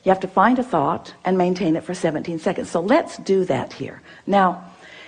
You have to find a thought and maintain it for 17 seconds. So let's do that here. Now,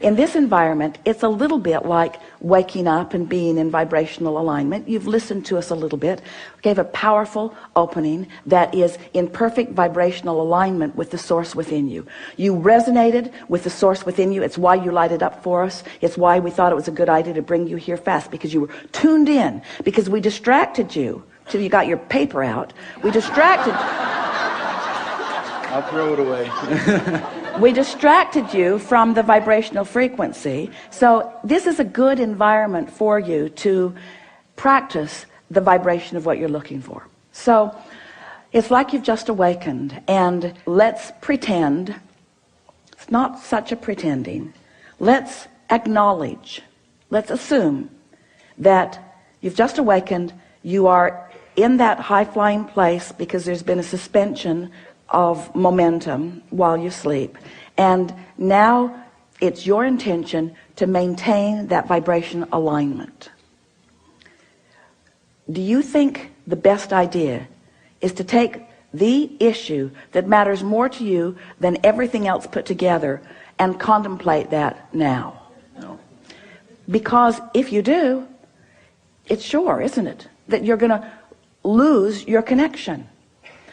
in this environment, it's a little bit like waking up and being in vibrational alignment. You've listened to us a little bit. We gave a powerful opening that is in perfect vibrational alignment with the source within you. You resonated with the source within you. It's why you lighted up for us. It's why we thought it was a good idea to bring you here fast, because you were tuned in, because we distracted you till you got your paper out. We distracted I'll throw it away. We distracted you from the vibrational frequency. So this is a good environment for you to practice the vibration of what you're looking for. So it's like you've just awakened, and let's pretend, it's not such a pretending, let's acknowledge, let's assume that you've just awakened, you are in that high-flying place because there's been a suspension of momentum while you sleep, and now it's your intention to maintain that vibration alignment. Do you think the best idea is to take the issue that matters more to you than everything else put together and contemplate that now? No. Because if you do, it's sure, isn't it, that you're going to lose your connection.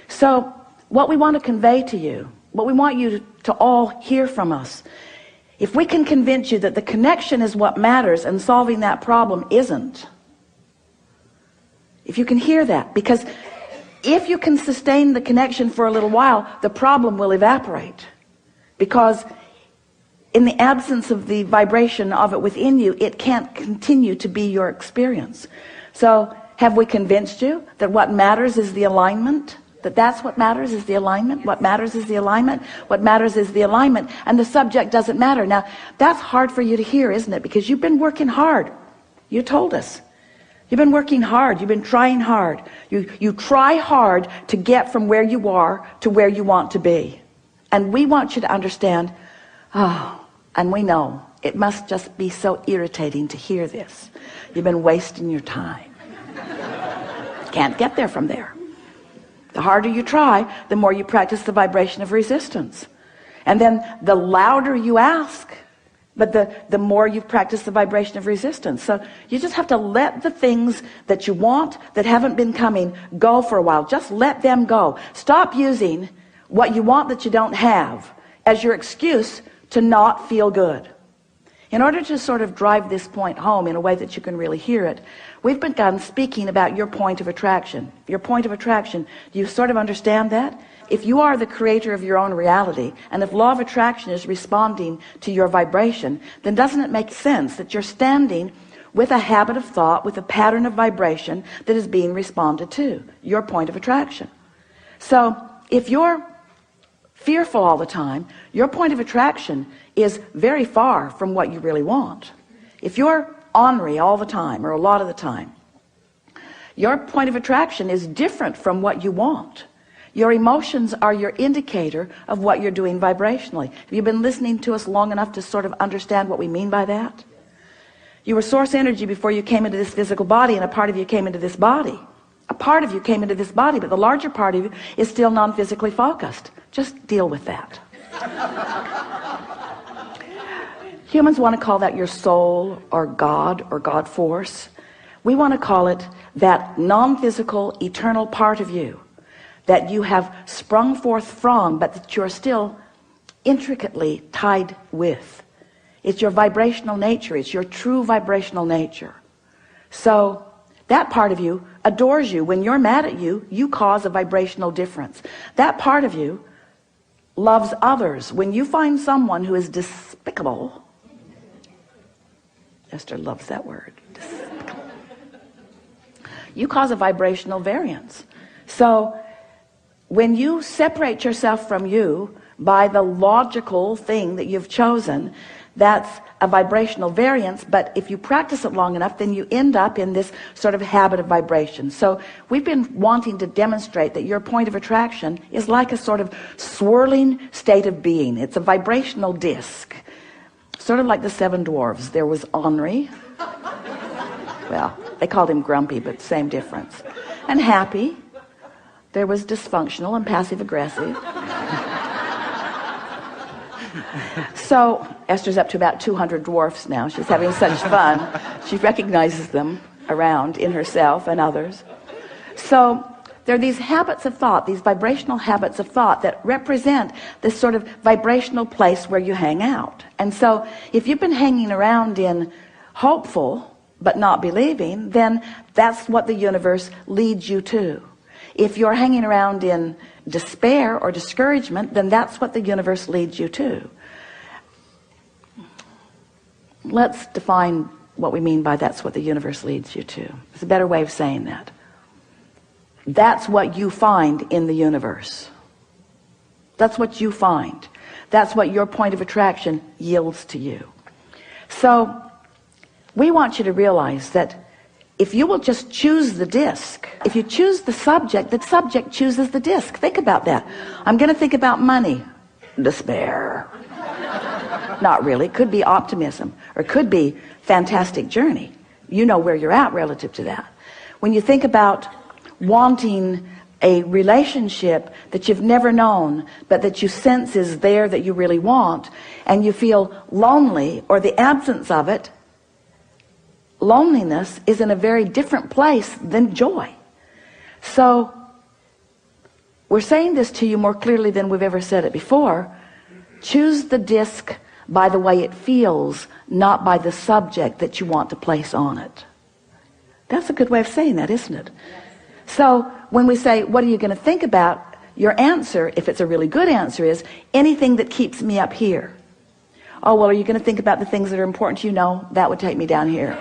So what we want to convey to you, what we want you to all hear from us, if we can convince you that the connection is what matters and solving that problem isn't, if you can hear that, because if you can sustain the connection for a little while, the problem will evaporate, because in the absence of the vibration of it within you, it can't continue to be your experience. So have we convinced you that what matters is the alignment? That's what matters is the alignment. What matters is the alignment. What matters is the alignment, and the subject doesn't matter. Now that's hard for you to hear, isn't it? Because you've been working hard. You told us you've been working hard. You've been trying hard. You try hard to get from where you are to where you want to be, and we want you to understand. And we know it must just be so irritating to hear this. You've been wasting your time. Can't get there from there. The harder you try, the more you practice the vibration of resistance. And then the louder you ask, but the more you've practiced the vibration of resistance. So you just have to let the things that you want that haven't been coming go for a while. Just let them go. Stop using what you want that you don't have as your excuse to not feel good. In order to sort of drive this point home in a way that you can really hear it, we've begun speaking about your point of attraction. Your point of attraction, do you sort of understand that? If you are the creator of your own reality, and if law of attraction is responding to your vibration, then doesn't it make sense that you're standing with a habit of thought, with a pattern of vibration that is being responded to, your point of attraction? So if you're fearful all the time, your point of attraction is very far from what you really want. If you're ornery all the time, or a lot of the time, your point of attraction is different from what you want. Your emotions are your indicator of what you're doing vibrationally. Have you been listening to us long enough to sort of understand what we mean by that? You were source energy before you came into this physical body, and a part of you came into this body. A part of you came into this body, but the larger part of you is still non-physically focused. Just deal with that. Humans want to call that your soul, or God force. We want to call it that non-physical, eternal part of you that you have sprung forth from, but that you're still intricately tied with. It's your vibrational nature. It's your true vibrational nature. So that part of you adores you. When you're mad at you, you cause a vibrational difference. That part of you loves others. When you find someone who is despicable, Esther loves that word, despicable, you cause a vibrational variance. So when you separate yourself from you by the logical thing that you've chosen, that's a vibrational variance. But if you practice it long enough, then you end up in this sort of habit of vibration. So we've been wanting to demonstrate that your point of attraction is like a sort of swirling state of being. It's a vibrational disc, sort of like the seven dwarves. There was Henri, well, they called him grumpy, but same difference, and happy. There was dysfunctional and passive aggressive. So Esther's up to about 200 dwarfs now. She's having such fun. She recognizes them around in herself and others. So there are these habits of thought, these vibrational habits of thought that represent this sort of vibrational place where you hang out. And so if you've been hanging around in hopeful but not believing, then that's what the universe leads you to. If you're hanging around in despair or discouragement, then that's what the universe leads you to. Let's define what we mean by that's what the universe leads you to. There's a better way of saying that. That's what you find in the universe. That's what you find. That's what your point of attraction yields to you. So we want you to realize that if you will just choose the disc, if you choose the subject chooses the disc. Think about that. I'm going to think about money. Despair. Not really. It could be optimism, or it could be fantastic journey. You know where you're at relative to that. When you think about wanting a relationship that you've never known, but that you sense is there, that you really want, and you feel lonely or the absence of it, loneliness is in a very different place than joy. So we're saying this to you more clearly than we've ever said it before. Choose the disc by the way it feels, not by the subject that you want to place on it. That's a good way of saying that, isn't it? So when we say, what are you going to think about? Your answer, if it's a really good answer, is anything that keeps me up here. Oh, well, are you going to think about the things that are important to you? No, that would take me down here.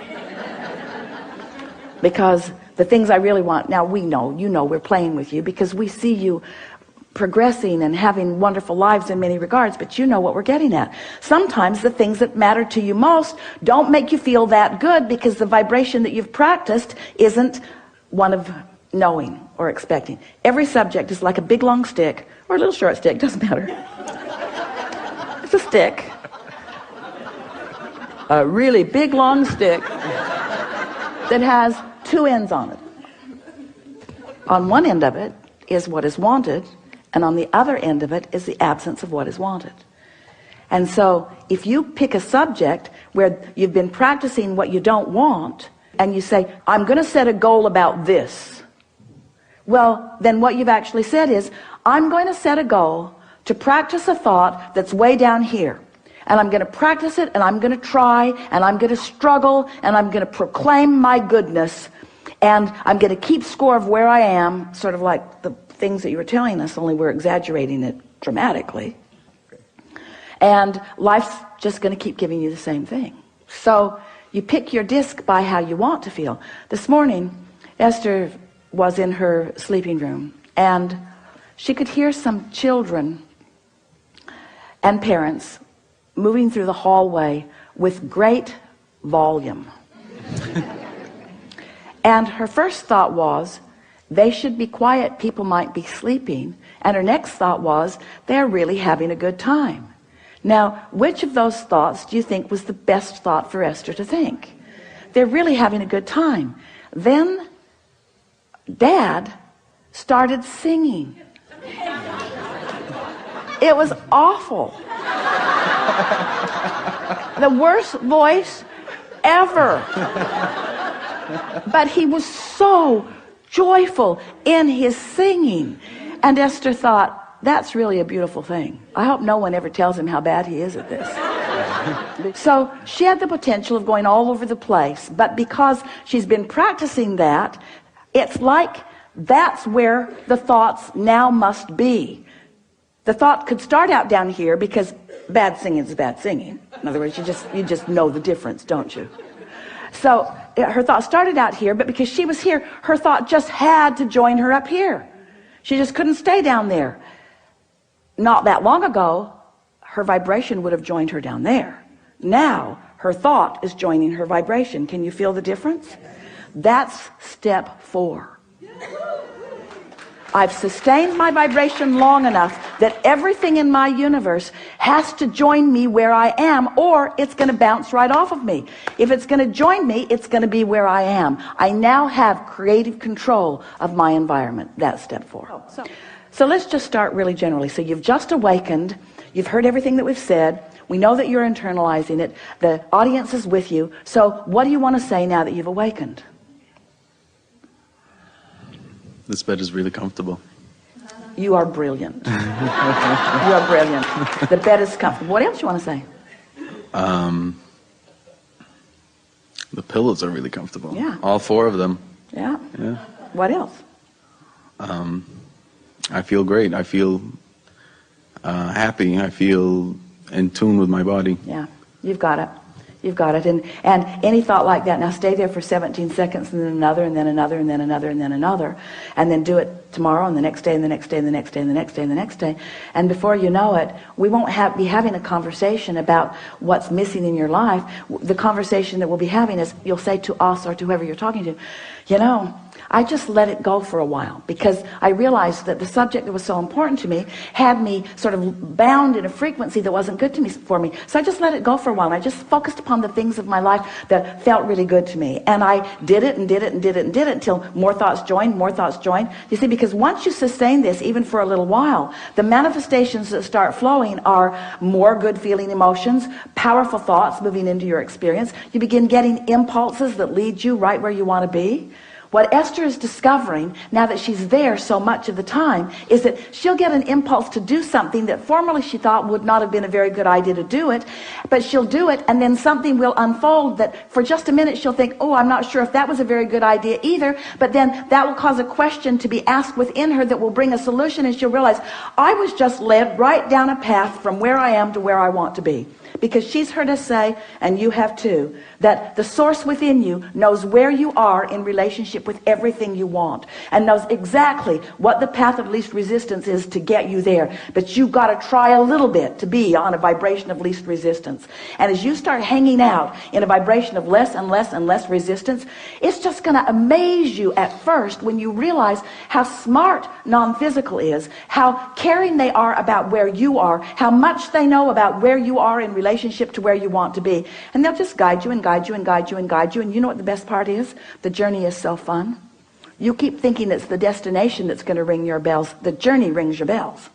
Because the things I really want, now we know, you know, we're playing with you because we see you progressing and having wonderful lives in many regards, but you know what we're getting at. Sometimes the things that matter to you most don't make you feel that good because the vibration that you've practiced isn't one of knowing or expecting. Every subject is like a big long stick or a little short stick, doesn't matter. It's a stick. A really big long stick that has two ends on it. On one end of it is what is wanted, and on the other end of it is the absence of what is wanted. And so if you pick a subject where you've been practicing what you don't want, and you say, I'm going to set a goal about this, well, then what you've actually said is, I'm going to set a goal to practice a thought that's way down here. And I'm going to practice it, and I'm going to try, and I'm going to struggle, and I'm going to proclaim my goodness, and I'm going to keep score of where I am, sort of like the things that you were telling us, only we're exaggerating it dramatically. And life's just going to keep giving you the same thing. So you pick your disc by how you want to feel. This morning, Esther was in her sleeping room, and she could hear some children and parents moving through the hallway with great volume. And her first thought was, they should be quiet, people might be sleeping. And her next thought was, they're really having a good time. Now, which of those thoughts do you think was the best thought for Esther to think? They're really having a good time. Then Dad started singing. It was awful. The worst voice ever. But he was so joyful in his singing. And Esther thought, that's really a beautiful thing. I hope no one ever tells him how bad he is at this. So she had the potential of going all over the place, but because she's been practicing that, it's like that's where the thoughts now must be. The thought could start out down here because bad singing is bad singing. In other words, you just know the difference, don't you? So her thought started out here, but because she was here, her thought just had to join her up here. She just couldn't stay down there. Not that long ago, her vibration would have joined her down there. Now, her thought is joining her vibration. Can you feel the difference? That's step 4. I've sustained my vibration long enough that everything in my universe has to join me where I am, or it's going to bounce right off of me. If it's going to join me, it's going to be where I am. I now have creative control of my environment. That's step 4. So let's just start really generally. So you've just awakened. You've heard everything that we've said. We know that you're internalizing it. The audience is with you. So what do you want to say now that you've awakened? This bed is really comfortable. You are brilliant. You are brilliant. The bed is comfortable. What else you want to say? The pillows are really comfortable. Yeah. All 4 of them. Yeah. Yeah. What else? I feel great. I feel happy. I feel in tune with my body. Yeah. You've got it. You've got it. And any thought like that, now stay there for 17 seconds, and then another, and then another, and then another, and then another. And then do it tomorrow, and the next day, and the next day, and the next day, and the next day, and the next day. And before you know it, we won't be having a conversation about what's missing in your life. The conversation that we'll be having is, you'll say to us or to whoever you're talking to, you know, I just let it go for a while because I realized that the subject that was so important to me had me sort of bound in a frequency that wasn't good to me for me. So I just let it go for a while. And I just focused upon the things of my life that felt really good to me. And I did it and did it and did it and did it until more thoughts joined, more thoughts joined. You see, because once you sustain this, even for a little while, the manifestations that start flowing are more good feeling emotions, powerful thoughts moving into your experience. You begin getting impulses that lead you right where you want to be. What Esther is discovering, now that she's there so much of the time, is that she'll get an impulse to do something that formerly she thought would not have been a very good idea to do it, but she'll do it, and then something will unfold that for just a minute she'll think, oh, I'm not sure if that was a very good idea either, but then that will cause a question to be asked within her that will bring a solution, and she'll realize, I was just led right down a path from where I am to where I want to be. Because she's heard us say, and you have too, that the source within you knows where you are in relationship with everything you want, and knows exactly what the path of least resistance is to get you there. But you've got to try a little bit to be on a vibration of least resistance. And as you start hanging out in a vibration of less and less and less resistance, it's just going to amaze you at first when you realize how smart non-physical is, how caring they are about where you are, how much they know about where you are in relationship to where you want to be. And they'll just guide you and guide you and guide you and guide you. And you know what the best part is? The journey is so fun. You keep thinking it's the destination that's going to ring your bells. The journey rings your bells.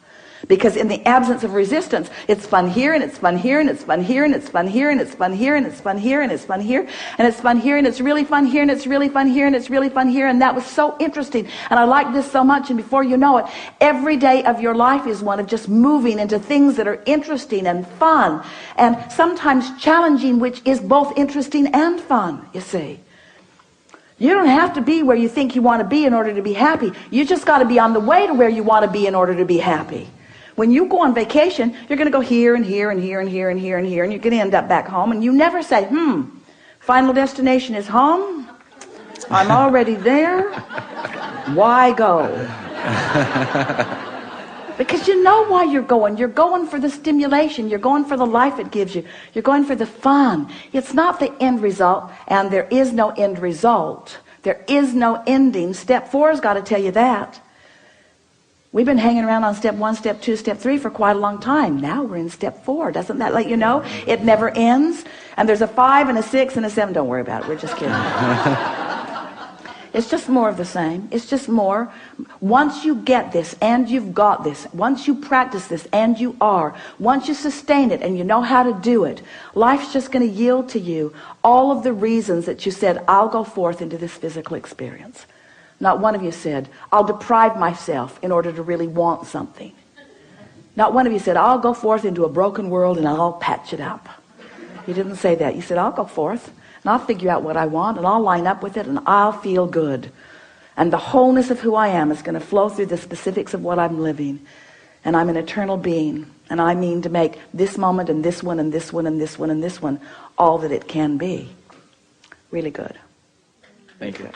Because in the absence of resistance, it's fun here, and it's fun here, and it's fun here, and it's fun here, and it's fun here, and it's fun here, and it's fun here, and it's fun here, and it's really fun here, and it's really fun here, and it's really fun here. And that was so interesting. And I like this so much. And before you know it, every day of your life is one of just moving into things that are interesting and fun, and sometimes challenging, which is both interesting and fun, you see. You don't have to be where you think you want to be in order to be happy. You just got to be on the way to where you want to be in order to be happy. When you go on vacation, you're going to go here and here and here and here and here and here, and you're going to end up back home, and you never say, final destination is home. I'm already there. Why go? Because you know why you're going. You're going for the stimulation. You're going for the life it gives you. You're going for the fun. It's not the end result, and there is no end result. There is no ending. Step 4 has got to tell you that. We've been hanging around on step 1, step 2, step 3 for quite a long time. Now we're in step 4. Doesn't that let you know? It never ends. And there's a 5 and a 6 and a 7. Don't worry about it. We're just kidding. It's just more of the same. It's just more. Once you get this and you've got this, once you practice this and you are, once you sustain it and you know how to do it, life's just going to yield to you all of the reasons that you said, I'll go forth into this physical experience. Not one of you said, I'll deprive myself in order to really want something. Not one of you said, I'll go forth into a broken world and I'll patch it up. You didn't say that. You said, I'll go forth and I'll figure out what I want and I'll line up with it and I'll feel good. And the wholeness of who I am is going to flow through the specifics of what I'm living. And I'm an eternal being. And I mean to make this moment and this one and this one and this one and this one all that it can be. Really good. Thank you.